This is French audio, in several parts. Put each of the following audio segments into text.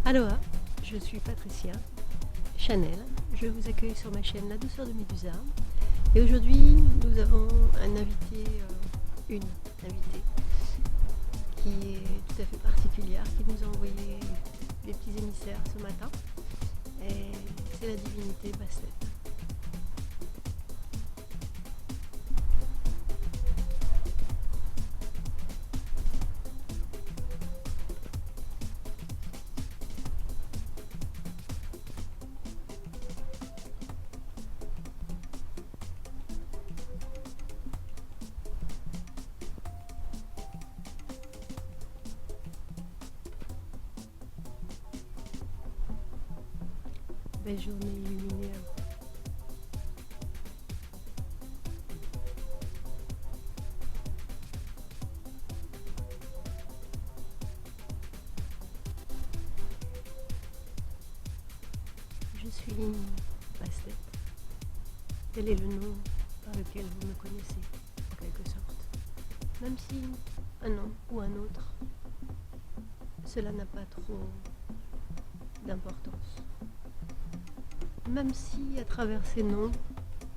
Aloha, je suis Patricia Chanel. Je vous accueille sur ma chaîne La Douceur de Médusa. Et aujourd'hui, nous avons un invité, une invitée qui est tout à fait particulière, qui nous a envoyé des petits émissaires ce matin. Et c'est la divinité Bastet. Belle journée illuminée. Je suis Bastet. Tel est le nom par lequel vous me connaissez, en quelque sorte. Même si un nom ou un autre, cela n'a pas trop d'importance. Même si à travers ces noms,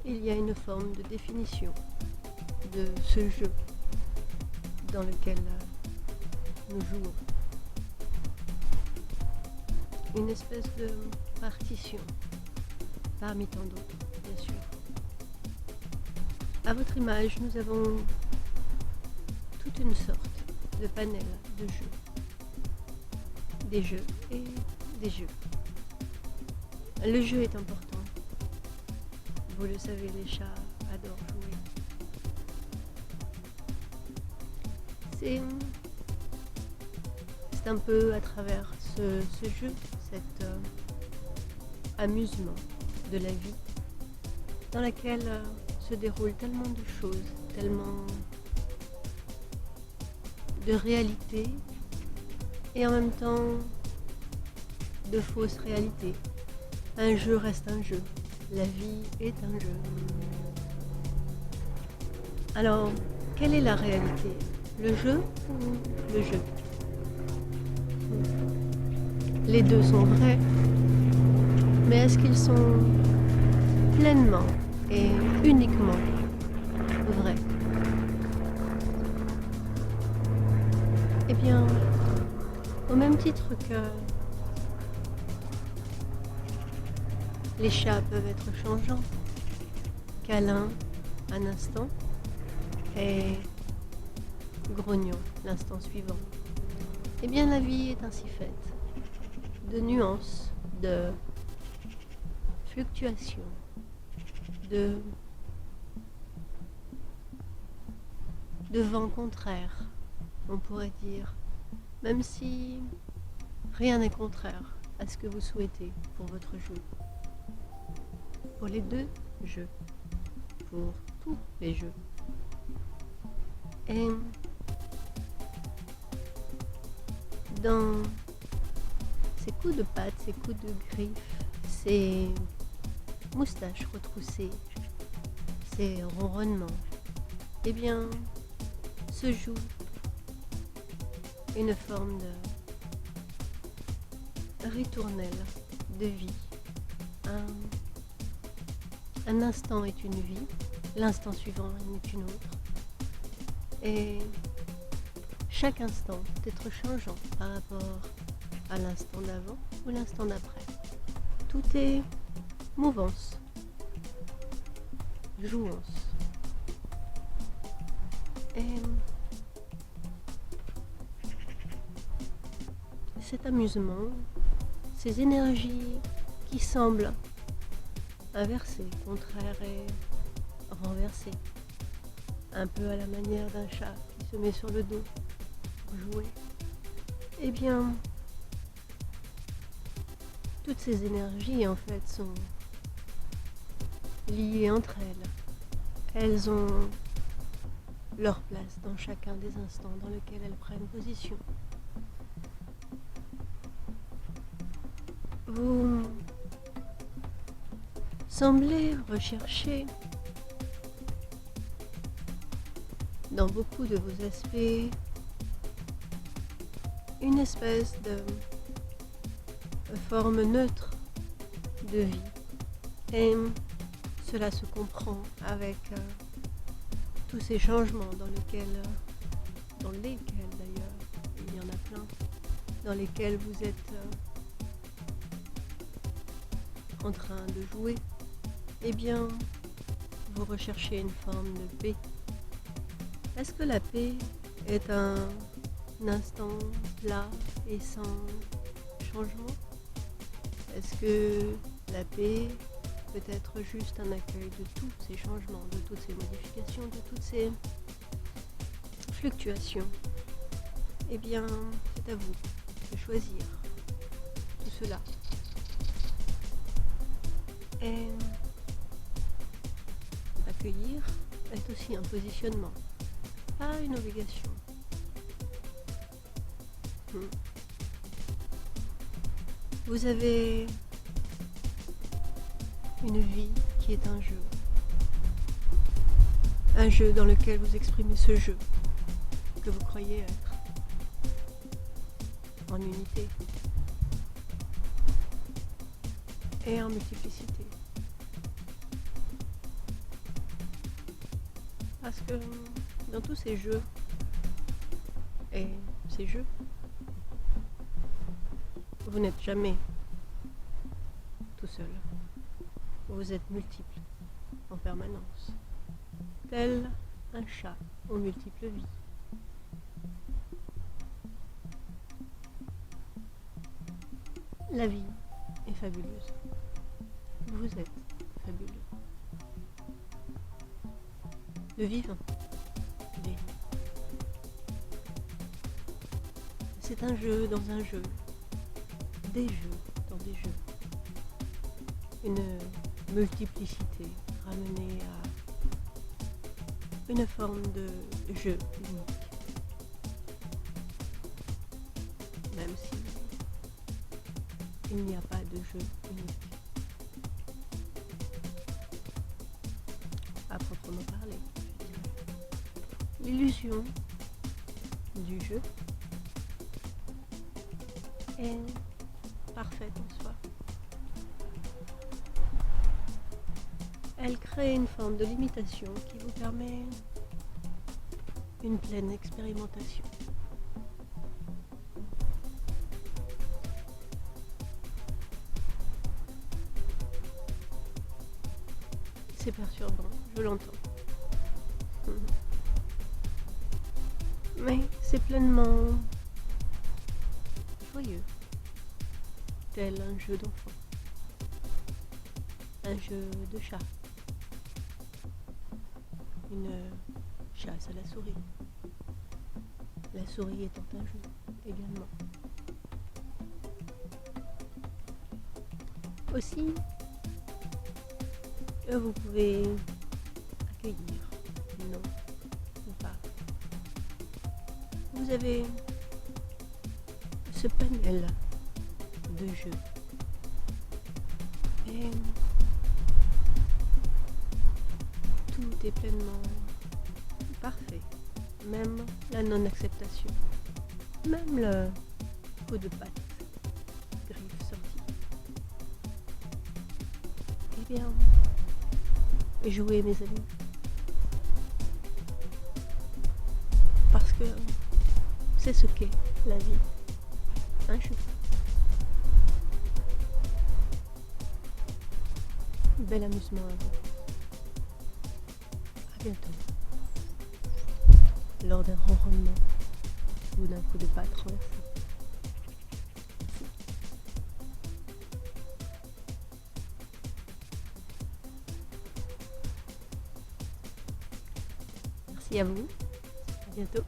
il y a une forme de définition de ce jeu dans lequel nous jouons. Une espèce de partition, parmi tant d'autres, bien sûr. À votre image, nous avons toute une sorte de panel de jeux. Des jeux et des jeux. Le jeu est important. Vous le savez, les chats adorent jouer. C'est un peu à travers ce jeu, cet amusement de la vie, dans laquelle se déroulent tellement de choses, tellement de réalités, et en même temps de fausses réalités. Un jeu reste un jeu. La vie est un jeu. Alors, quelle est la réalité? Le jeu ou le jeu? Les deux sont vrais, mais est-ce qu'ils sont pleinement et uniquement vrais? Eh bien, au même titre que les chats peuvent être changeants, câlins un instant et grognons l'instant suivant. Eh bien, la vie est ainsi faite de nuances, de fluctuations, de vents contraires, on pourrait dire, même si rien n'est contraire à ce que vous souhaitez pour votre jeu. Pour les deux jeux, pour tous les jeux. Et dans ces coups de pattes, ces coups de griffes, ces moustaches retroussées, ces ronronnements, eh bien, se joue une forme de ritournelle de vie. Un instant est une vie, l'instant suivant en est une autre. Et chaque instant peut être changeant par rapport à l'instant d'avant ou l'instant d'après. Tout est mouvance, jouance. Et cet amusement, ces énergies qui semblent inversées, contraires et renversées, un peu à la manière d'un chat qui se met sur le dos pour jouer, eh bien, toutes ces énergies en fait sont liées entre elles. Elles ont leur place dans chacun des instants dans lesquels elles prennent position. Vous semblez rechercher dans beaucoup de vos aspects une espèce de forme neutre de vie. Et cela se comprend avec tous ces changements dans lesquels d'ailleurs, il y en a plein, dans lesquels vous êtes en train de jouer. Eh bien, vous recherchez une forme de paix. Est-ce que la paix est un instant plat et sans changement? Est-ce que la paix peut être juste un accueil de tous ces changements, de toutes ces modifications, de toutes ces fluctuations? Eh bien, c'est à vous de choisir tout cela. Et accueillir est aussi un positionnement, pas une obligation. Vous avez une vie qui est un jeu dans lequel vous exprimez ce jeu que vous croyez être en unité et en multiplicité. Parce que dans tous ces jeux et ces jeux, vous n'êtes jamais tout seul. Vous êtes multiples en permanence, tel un chat aux multiples vies. La vie est fabuleuse. Vous êtes fabuleux. Le vivant, il est. C'est un jeu dans un jeu. Des jeux dans des jeux. Une multiplicité ramenée à une forme de jeu unique. Même si il n'y a pas de jeu unique. À proprement parler, je dirais. L'illusion du jeu est parfaite en soi. Elle crée une forme de limitation qui vous permet une pleine expérimentation. C'est perturbant, je l'entends. Mais c'est pleinement joyeux, tel un jeu d'enfant, un jeu de chat, une chasse à la souris, la souris étant un jeu également. Aussi, vous pouvez accueillir, non ou pas. Vous avez ce panel de jeux. Et tout est pleinement parfait. Même la non-acceptation. Même le coup de patte, griffe sortie. Eh bien, jouez mes amis. Parce que c'est ce qu'est la vie. Un jeu. Bel amusement à vous. À bientôt. Lors d'un ronronnement ou d'un coup de patte renversé. Merci à vous. À bientôt.